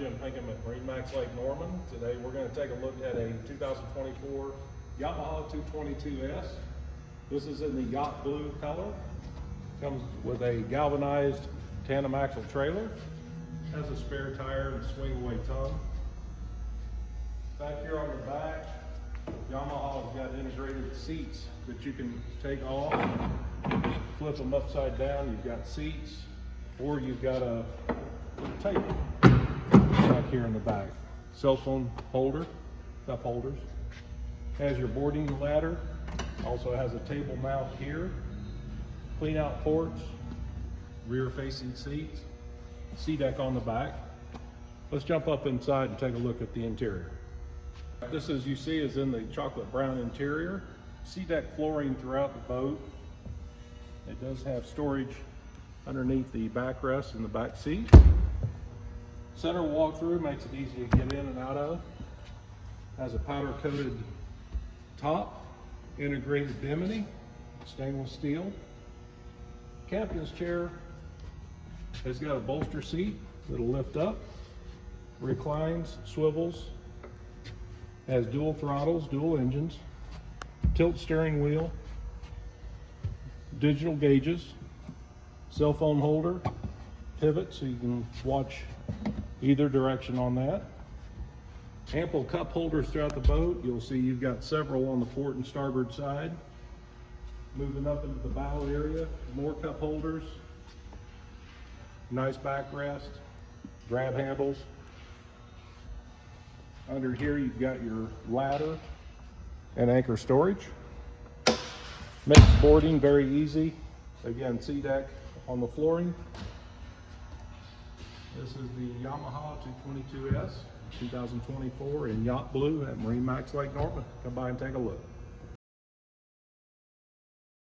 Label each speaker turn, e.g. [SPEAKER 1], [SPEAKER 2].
[SPEAKER 1] Jim Pinkham at MarineMax Lake Norman. Today we're going to take a look at a 2024 Yamaha 222S. This is in the yacht blue color. Comes with a galvanized tandem axle trailer. Has a spare tire and swing away tongue. Back here on the back, Yamaha's got integrated seats that you can take off, flip them upside down. You've got seats, or you've got a table back here in the back. Cell phone holder, cup holders. Has your boarding ladder. Also has a table mount here. Clean out ports, rear facing seats, C-deck on the back. Let's jump up inside and take a look at the interior. This, as you see, is in the chocolate brown interior. C-deck flooring throughout the boat. It does have storage underneath the backrest in the back seat. Center walkthrough makes it easy to get in and out of. Has a powder coated top, integrated bimini, stainless steel. Captain's chair has got a bolster seat that'll lift up, reclines, swivels, has dual throttles, dual engines, tilt steering wheel, digital gauges, cell phone holder, pivot so you can watch either direction on that. Ample cup holders throughout the boat. You'll see you've got several on the port and starboard side. Moving up into the bow area, more cup holders, nice backrest, grab handles. Under here you've got your ladder and anchor storage. Makes boarding very easy. Again, C-deck on the flooring. This is the Yamaha 222S 2024 in yacht blue at MarineMax Lake Norman. Come by and take a look.